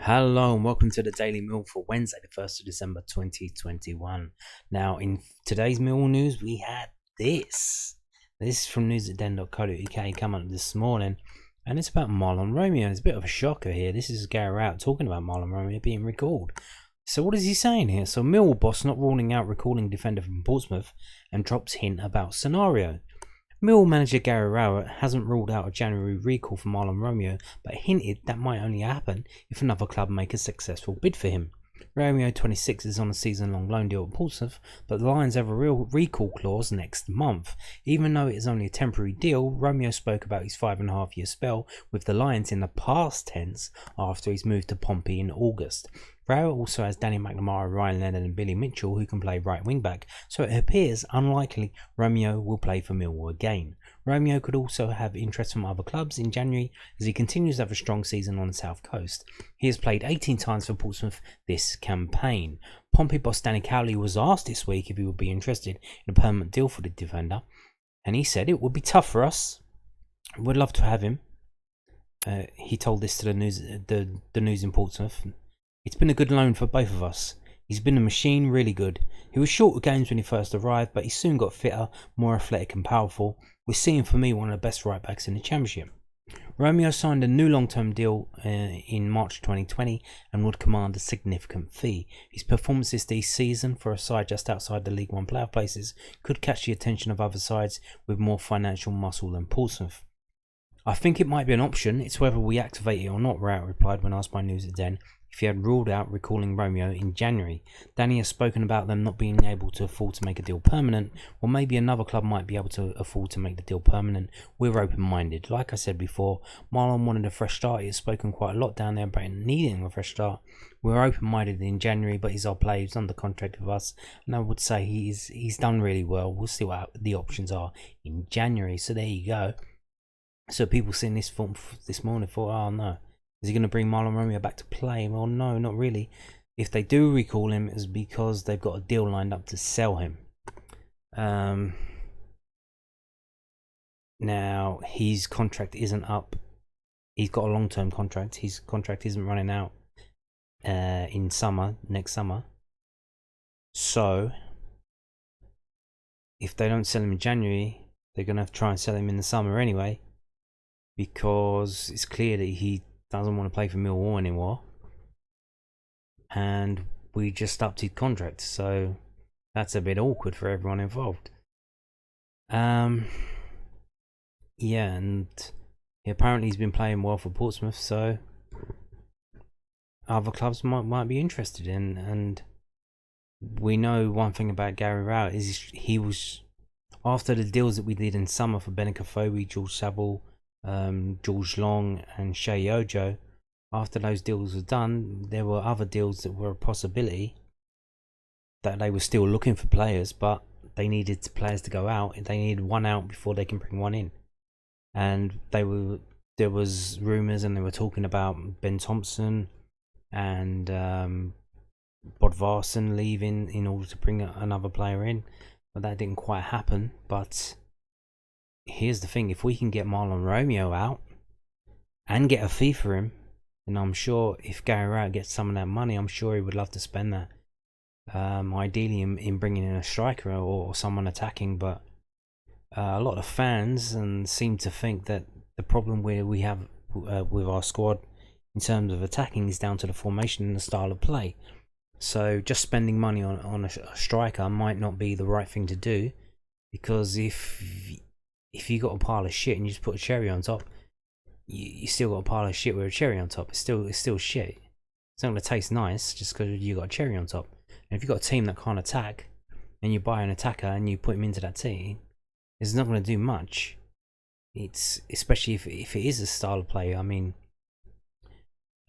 Hello and welcome to the Daily Mill for Wednesday, the 1st of December 2021. Now, in today's Mill news, we had this. This is from news@den.co.uk, come up this morning, and it's about Mahlon Romeo. It's a bit of a shocker here. This is Gary Rowett talking about Mahlon Romeo being recalled. So what is he saying here? So Millwall boss not ruling out recalling defender from Portsmouth and drops hint about scenario. Millwall manager Gary Rowett hasn't ruled out a January recall for Mahlon Romeo, but hinted that might only happen if another club make a successful bid for him. Romeo, 26, is on a season-long loan deal at Portsmouth, but the Lions have a real recall clause next month. Even though it is only a temporary deal, Romeo spoke about his 5.5-year spell with the Lions in the past tense after his move to Pompey in August. Rowett also has Danny McNamara, Ryan Leonard and Billy Mitchell who can play right wing back, so it appears unlikely Romeo will play for Millwall again. Romeo could also have interest from other clubs in January as he continues to have a strong season on the south coast. He has played 18 times for Portsmouth this campaign. Pompey boss Danny Cowley was asked this week if he would be interested in a permanent deal for the defender, and he said it would be tough for us. We'd love to have him. He told this to the news in Portsmouth. It's been a good loan for both of us. He's been a machine, really good. He was short of games when he first arrived, but he soon got fitter, more athletic and powerful. We're seeing, for me, one of the best right backs in the Championship. Romeo signed a new long-term deal in March 2020 and would command a significant fee. His performances this season for a side just outside the League One playoff places could catch the attention of other sides with more financial muscle than Portsmouth. I think it might be an option. It's whether we activate it or not, Rowett replied when asked by News at Den if he had ruled out recalling Romeo in January. Danny has spoken about them not being able to afford to make a deal permanent, or maybe another club might be able to afford to make the deal permanent. We're open-minded. Like I said before, Mahlon wanted a fresh start. He has spoken quite a lot down there about needing a fresh start. We're open-minded in January, but he's our player. He's under contract with us, and I would say he's done really well. We'll see what the options are in January. So there you go. So people seeing this form this morning thought, oh no, is he going to bring Mahlon Romeo back to play? Well, no, not really. If they do recall him, it's because they've got a deal lined up to sell him. Now, his contract isn't up. He's got a long-term contract. His contract isn't running out in next summer. So, if they don't sell him in January, they're going to have to try and sell him in the summer anyway, because it's clear that he doesn't want to play for Millwall anymore, and we just upped his contract, so that's a bit awkward for everyone involved. Yeah, and apparently he's been playing well for Portsmouth, so other clubs might be interested in. And we know one thing about Gary Rowett is he was, after the deals that we did in summer for Benica Fobi, George Saville, George Long and Shea Ojo, after those deals were done, there were other deals that were a possibility, that they were still looking for players, but they needed players to go out, and they needed one out before they can bring one in. And there was rumours, and they were talking about Ben Thompson and Bodvarsson leaving in order to bring another player in, but that didn't quite happen. But here's the thing, if we can get Mahlon Romeo out and get a fee for him, then I'm sure if Gary Rowett gets some of that money, I'm sure he would love to spend that. Ideally in bringing in a striker or someone attacking, but a lot of fans seem to think that the problem we have with our squad in terms of attacking is down to the formation and the style of play. So just spending money on a striker might not be the right thing to do, because if you got a pile of shit and you just put a cherry on top, you still got a pile of shit with a cherry on top. It's still shit. It's not going to taste nice just because you got a cherry on top. And if you've got a team that can't attack, and you buy an attacker and you put him into that team, it's not going to do much. It's especially if it is a style of play. I mean,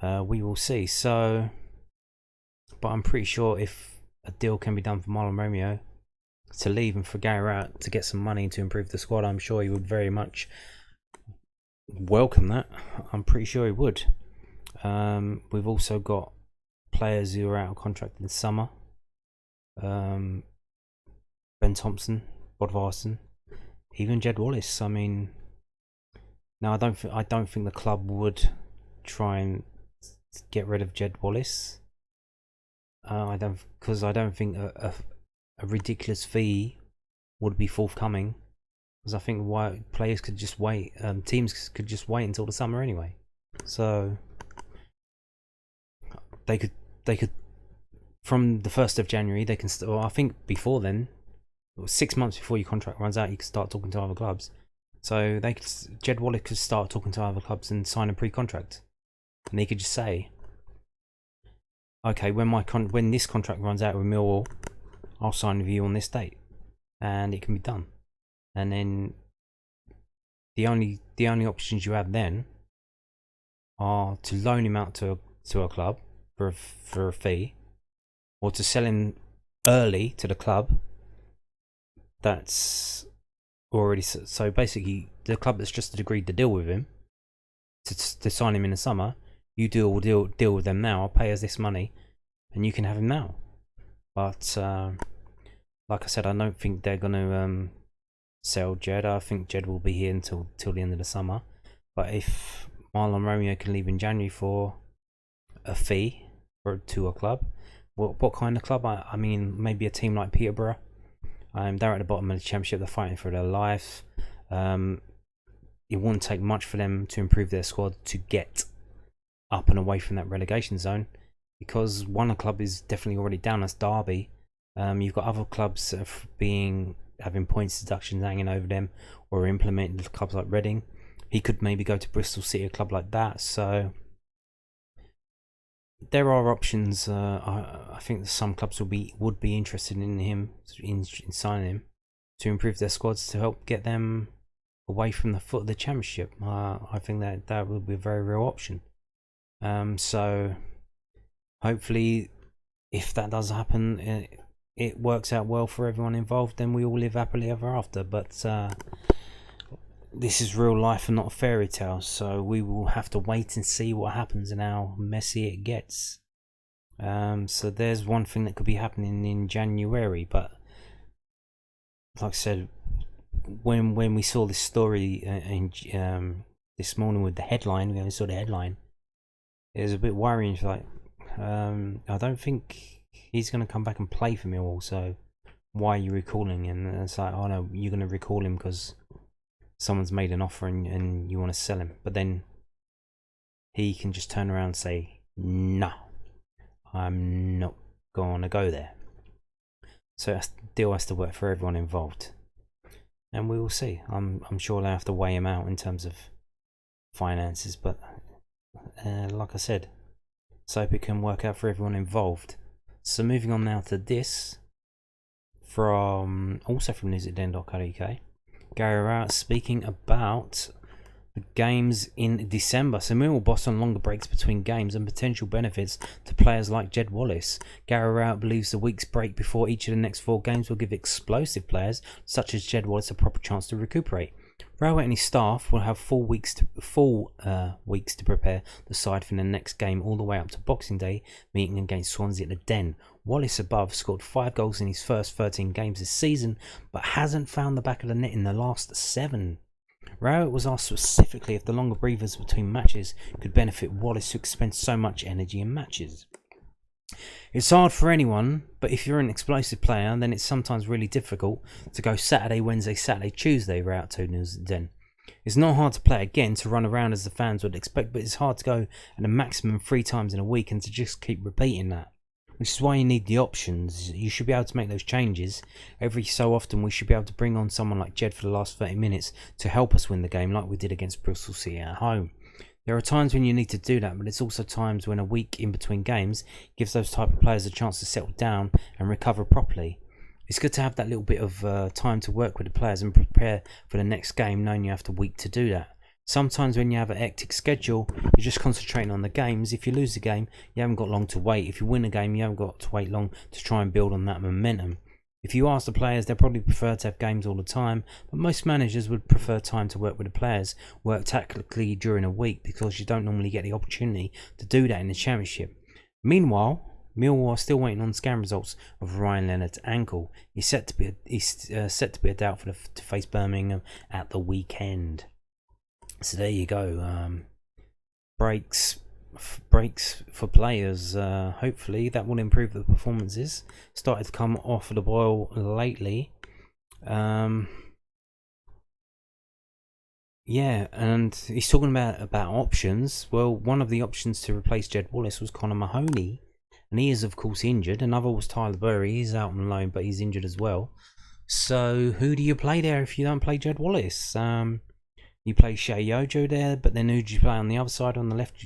we will see. So, but I'm pretty sure if a deal can be done for Mahlon Romeo to leave and for Gary Rowett to get some money to improve the squad, I'm sure he would very much welcome that. I'm pretty sure he would. We've also got players who are out of contract in the summer. Ben Thompson, Bodvarsson, even Jed Wallace. I mean, now I don't think the club would try and get rid of Jed Wallace. I don't think a ridiculous fee would be forthcoming. Because I think why players could just wait, teams could just wait until the summer anyway. So they could from the 1st of January they can. I think before then, 6 months before your contract runs out, you can start talking to other clubs. So Jed Wallace could start talking to other clubs and sign a pre-contract, and he could just say, "Okay, when this contract runs out with Millwall, I'll sign with you on this date," and it can be done. And then the only options you have then are to loan him out to a club for a fee, or to sell him early to the club. That's already so basically the club that's just agreed to deal with him to sign him in the summer. You deal with them now. I'll pay us this money, and you can have him now. But like I said, I don't think they're gonna sell Jed. I think Jed will be here until the end of the summer. But if Mahlon Romeo can leave in January for a fee to a club, what kind of club? I mean, maybe a team like Peterborough. They're at the bottom of the championship. They're fighting for their life. It wouldn't take much for them to improve their squad to get up and away from that relegation zone, because one club is definitely already down. That's Derby. You've got other clubs having points deductions hanging over them, or implementing clubs like Reading. He could maybe go to Bristol City, a club like that. So there are options. I think some clubs would be interested in him, in signing him, to improve their squads to help get them away from the foot of the championship. I think that would be a very real option. So hopefully, if that does happen, it works out well for everyone involved. Then we all live happily ever after. But this is real life and not a fairy tale, so we will have to wait and see what happens and how messy it gets. So there's one thing that could be happening in January, but like I said, when we saw this story this morning with the headline, we only saw the headline. It was a bit worrying. It's like, I don't think he's going to come back and play for Millwall, so why are you recalling him? And it's like, oh no, you're going to recall him because someone's made an offer and you want to sell him. But then he can just turn around and say, no, I'm not going to go there. So the deal has to work for everyone involved, and we will see. I'm sure they have to weigh him out in terms of finances, but like I said, so hope it can work out for everyone involved. So moving on now to this, also from news@den.co.uk. Gary Rowett speaking about the games in December. So Millwall boss on longer breaks between games and potential benefits to players like Jed Wallace. Gary Rowett believes the week's break before each of the next 4 games will give explosive players such as Jed Wallace a proper chance to recuperate. Rowett and his staff will have 4 weeks to prepare the side for the next game, all the way up to Boxing Day, meeting against Swansea at the Den. Wallace above scored 5 goals in his first 13 games this season, but hasn't found the back of the net in the last 7. Rowett was asked specifically if the longer breathers between matches could benefit Wallace, who expends so much energy in matches. It's hard for anyone, but if you're an explosive player, then it's sometimes really difficult to go Saturday, Wednesday, Saturday, Tuesday, Rowett told News at Den. It's not hard to play again, to run around as the fans would expect, but it's hard to go at a maximum 3 times in a week and to just keep repeating that. Which is why you need the options. You should be able to make those changes. Every so often we should be able to bring on someone like Jed for the last 30 minutes to help us win the game, like we did against Bristol City at home. There are times when you need to do that, but it's also times when a week in between games gives those type of players a chance to settle down and recover properly. It's good to have that little bit of time to work with the players and prepare for the next game, knowing you have a week to do that. Sometimes when you have a hectic schedule, you're just concentrating on the games. If you lose the game, you haven't got long to wait. If you win a game, you haven't got to wait long to try and build on that momentum. If you ask the players, they'll probably prefer to have games all the time, but most managers would prefer time to work with the players, work tactically during a week, because you don't normally get the opportunity to do that in the Championship. Meanwhile, Millwall are still waiting on scan results of Ryan Leonard's ankle. He's set to be a doubt to face Birmingham at the weekend. So there you go. Breaks breaks for players. Hopefully that will improve the performances. Started to come off the boil lately. Yeah, and he's talking about options. Well, one of the options to replace Jed Wallace was Connor Mahoney, and he is of course injured. Another was Tyler Burry. He's out on loan, but he's injured as well. So who do you play there if you don't play Jed Wallace? You play Shea Yojo there, but then who do you play on the other side on the left?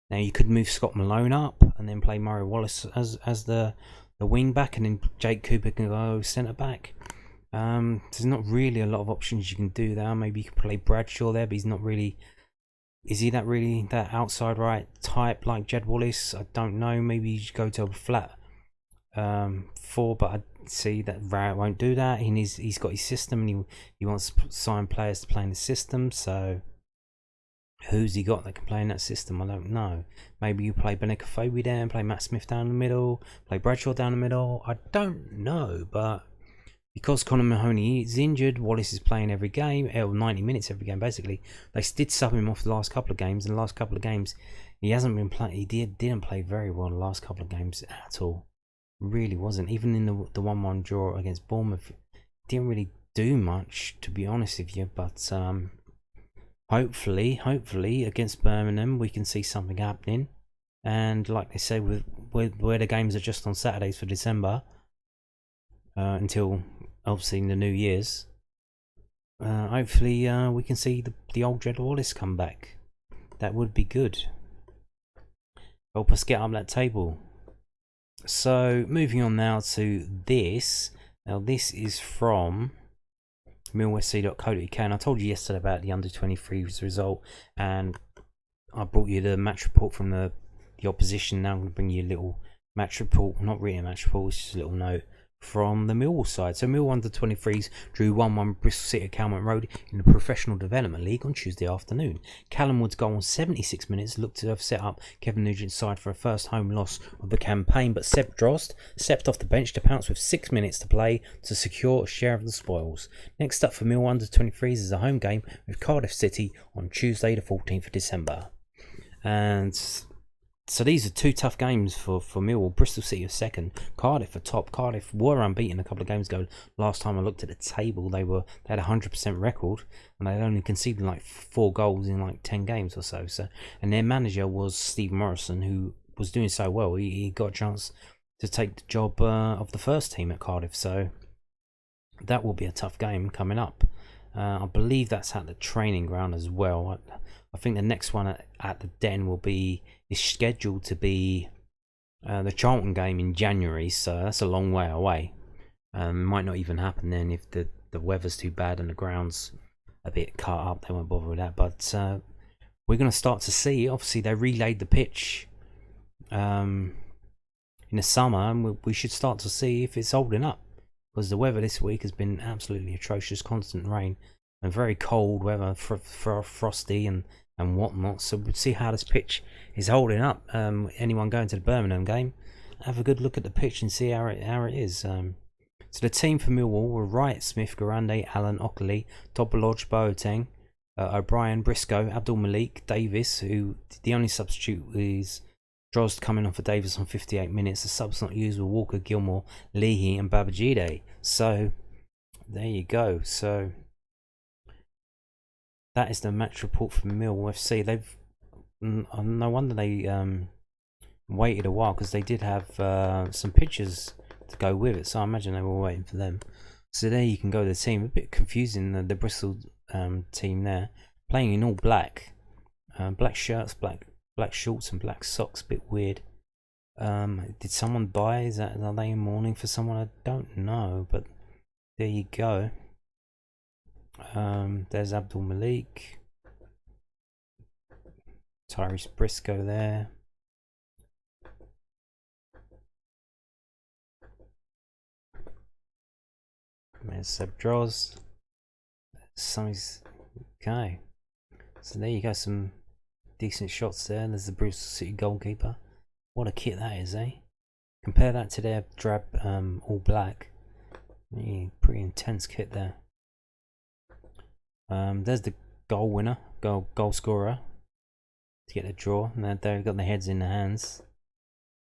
Now you could move Scott Malone up and then play Murray Wallace as the wing back, and then Jake Cooper can go centre back. There's not really a lot of options you can do there. Maybe you can play Bradshaw there, but he's not really. Is he that outside right type like Jed Wallace? I don't know. Maybe you should go to a flat 4, but I see that Rowett won't do that. He's got his system, and he wants to sign players to play in the system. So who's he got that can play in that system? I don't know. Maybe you play Beneka Fobi there and play Matt Smith down the middle, play Bradshaw down the middle. I don't know, but because Connor Mahoney is injured, Wallace is playing every game, 90 minutes every game basically. They did sub him off the last couple of games, and the last couple of games he hasn't been playing. He didn't play very well the last couple of games at all. Really wasn't. Even in the 1-1 draw against Bournemouth, didn't really do much, to be honest with you. But hopefully against Birmingham we can see something happening. And like they say, with where the games are just on Saturdays for December, until obviously in the New Year's, hopefully we can see the old Jed Wallace come back. That would be good. Help us get up that table. So moving on now to this. Now this is from millwallfc.co.uk, and I told you yesterday about the under-23s result, and I brought you the match report from the opposition. Now I'm going to bring you a little match report, not really a match report, it's just a little note from the Millwall side. So Millwall under-23s drew 1-1 Bristol City at Calmont Road in the Professional Development League on Tuesday afternoon. Callum Wood's goal on 76 minutes looked to have set up Kevin Nugent's side for a first home loss of the campaign, but Seb Drost stepped off the bench to pounce with 6 minutes to play to secure a share of the spoils. Next up for Millwall under-23s is a home game with Cardiff City on Tuesday the 14th of December. And so these are two tough games for Millwall. Bristol City are second, Cardiff are top. Cardiff were unbeaten a couple of games ago. Last time I looked at the table, they had a 100% record, and they'd only conceded like 4 goals in like 10 games or so. And their manager was Steve Morrison, who was doing so well. He got a chance to take the job of the first team at Cardiff. So that will be a tough game coming up. I believe that's at the training ground as well. I think the next one at the Den is scheduled to be the Charlton game in January, so that's a long way away. Might not even happen then if the weather's too bad and the ground's a bit cut up. They won't bother with that. But we're going to start to see. Obviously, they relayed the pitch in the summer, and we should start to see if it's holding up. Because the weather this week has been absolutely atrocious, constant rain and very cold weather, frosty and whatnot. So we'll see how this pitch is holding up. Anyone going to the Birmingham game, have a good look at the pitch and see how it is. So the team for Millwall were Wright, Smith, Garande, Allen, Ockley, Topolodge, Boateng, O'Brien, Briscoe, Abdul Malik, Davis, who the only substitute is Drost coming on for Davis on 58 minutes. The subs not used were Walker, Gilmore, Leahy and Babajide. So there you go. So that is the match report from Millwall FC. They've no wonder they waited a while, because they did have some pictures to go with it. So I imagine they were waiting for them. So there you can go to the team. A bit confusing, the Bristol team there, playing in all black, black shirts, black shorts and black socks. A bit weird. Did someone buy? Are they in mourning for someone? I don't know, but there you go. There's Abdul Malik, Tyrese Briscoe there. There's Seb Droz. Okay. So there you go, some decent shots there. There's the Bristol City goalkeeper. What a kit that is, eh? Compare that to their drab all black. Yeah, pretty intense kit there. There's the goal winner, goal scorer. to get the draw. Now they've got their heads in their hands.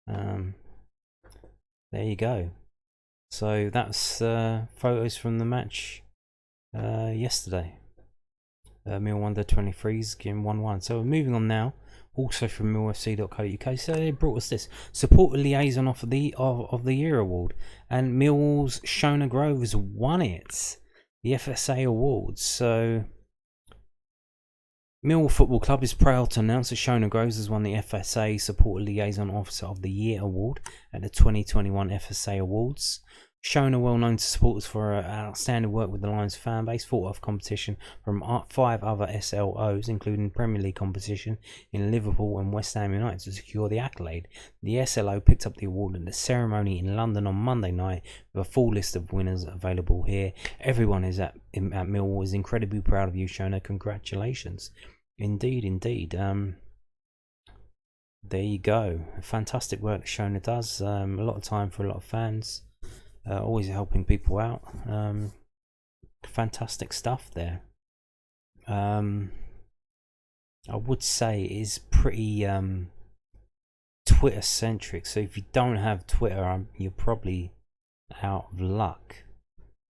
There you go. So that's photos from the match yesterday. Millwall under 23s game 1-1. So we're moving on now. Also from millfc.co.uk. So they brought us this Support Liaison of the Year award, and Millwall's Shona Groves won it, the FSA awards. So Millwall Football Club is proud to announce that Shona Groves has won the FSA Support Liaison Officer of the Year award at the 2021 FSA Awards. Shona, well known to supporters for her outstanding work with the Lions fan base, fought off competition from 5 other SLOs, including Premier League competition in Liverpool and West Ham United, to secure the accolade. The SLO picked up the award at the ceremony in London on Monday night, with a full list of winners available here. Everyone is at Millwall is incredibly proud of you, Shona. Congratulations. Indeed. There you go. Fantastic work that Shona does. A lot of time for a lot of fans. Always helping people out. Fantastic stuff there. I would say it is pretty Twitter centric. So if you don't have Twitter, you're probably out of luck.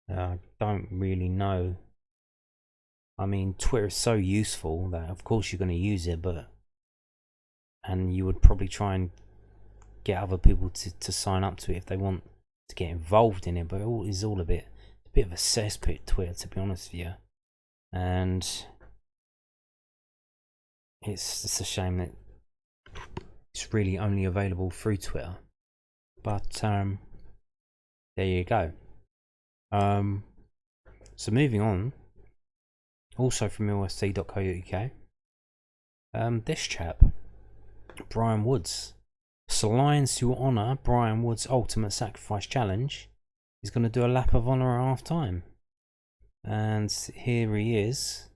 I don't really know. I mean, Twitter is so useful that of course you're going to use it, and you would probably try and get other people to sign up to it if they want to get involved in it, but it is all a bit of a cesspit, Twitter, to be honest with you. And it's a shame that it's really only available through Twitter. But there you go. So moving on, also from millfc.co.uk, this chap, Brian Woods. So Lions, to honour Brian Wood's Ultimate Sacrifice Challenge, is going to do a lap of honour at half time. And here he is.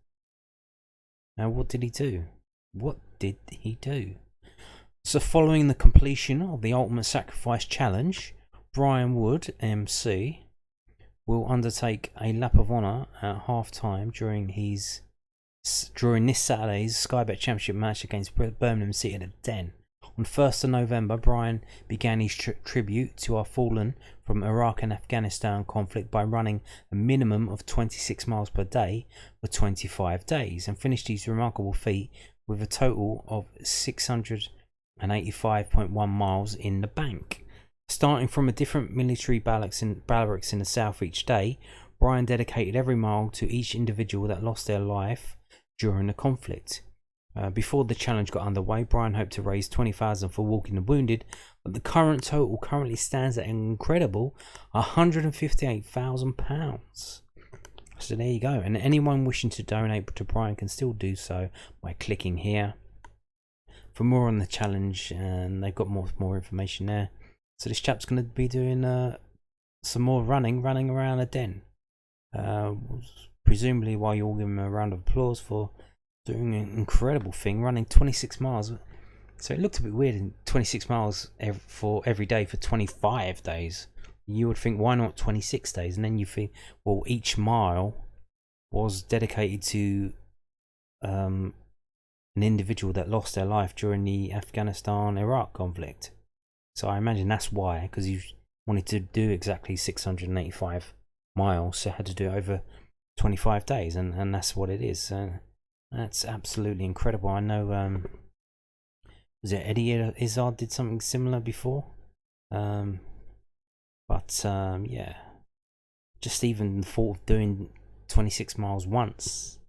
Now, what did he do? So following the completion of the Ultimate Sacrifice Challenge, Brian Wood, MC, will undertake a lap of honour at half time during this Saturday's Sky Bet Championship match against Birmingham City at the Den. On 1st of November, Brian began his tribute to our fallen from Iraq and Afghanistan conflict by running a minimum of 26 miles per day for 25 days, and finished his remarkable feat with a total of 685.1 miles in the bank. Starting from a different military barracks in the south each day, Brian dedicated every mile to each individual that lost their life during the conflict. Before the challenge got underway, Brian hoped to raise $20,000 for Walking the Wounded, but the current total currently stands at an incredible £158,000. So there you go. And anyone wishing to donate to Brian can still do so by clicking here. For more on the challenge, and they've got more information there. So this chap's going to be doing some more running around a Den. Presumably while you all give him a round of applause for doing an incredible thing, running 26 miles. So it looked a bit weird in 26 miles every day for 25 days. You would think, why not 26 days? And then you think, well, each mile was dedicated to an individual that lost their life during the Afghanistan-Iraq conflict. So I imagine that's why, because you wanted to do exactly 685 miles, so had to do it over 25 days, and that's what it is. That's absolutely incredible. I know, was it Eddie Izzard did something similar before? Yeah, just even the thought of doing 26 miles once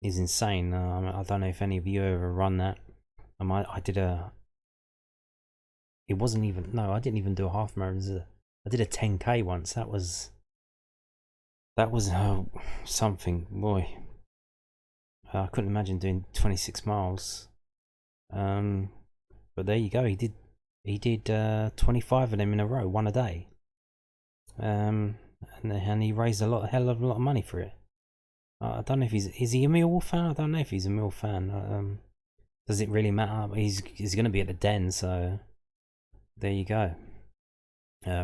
is insane. I don't know if any of you ever run that. I did a. It wasn't even. No, I didn't even do a half marathon. I did a 10k once. That was something, boy. I couldn't imagine doing 26 miles. But there you go. He did 25 of them in a row, one a day. And he raised a hell of a lot of money for it. I don't know if is he a Millwall fan? I don't know if he's a Millwall fan. Does it really matter? He's going to be at the Den, so there you go.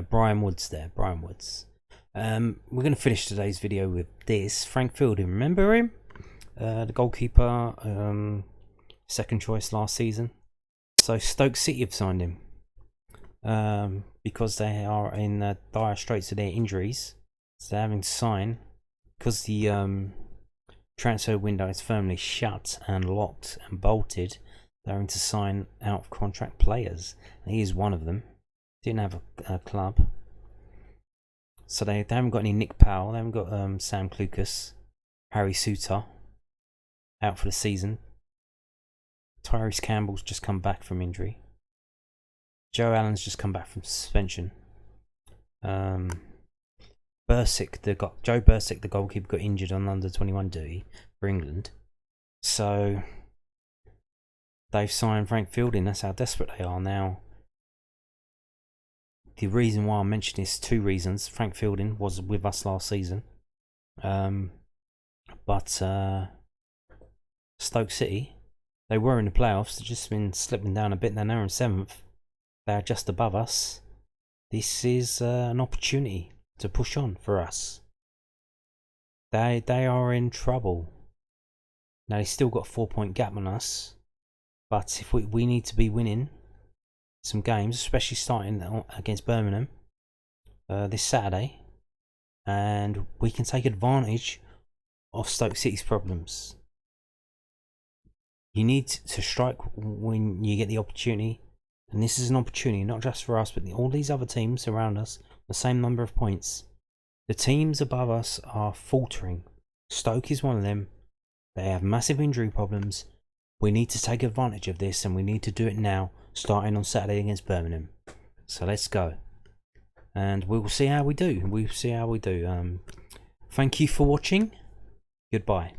Brian Woods there. Brian Woods. We're going to finish today's video with this. Frank Fielding, remember him? The goalkeeper, second choice last season. So Stoke City have signed him because they are in dire straits with their injuries. So they're having to sign because the transfer window is firmly shut and locked and bolted. They're having to sign out of contract players. And he is one of them. Didn't have a club. So they haven't got any Nick Powell. They haven't got Sam Clucas, Harry Suter out for the season. Tyrese Campbell's just come back from injury. Joe Allen's just come back from suspension. Joe Bursick, the goalkeeper, got injured on under 21 duty for England. So they've signed Frank Fielding. That's how desperate they are now. The reason why I mentioned this, two reasons. Frank Fielding was with us last season. But Stoke City, they were in the playoffs. They've just been slipping down a bit. They're now in 7th. They are just above us. This is an opportunity to push on for us. They are in trouble. Now they still got a 4-point gap on us. But if we need to be winning some games, especially starting against Birmingham this Saturday, and we can take advantage of Stoke City's problems. You need to strike when you get the opportunity, and this is an opportunity not just for us but all these other teams around us, the same number of points. The teams above us are faltering. Stoke is one of them. They have massive injury problems. We need to take advantage of this, and we need to do it now, starting on Saturday against Birmingham. So let's go, and we will see how we do. Thank you for watching. Goodbye.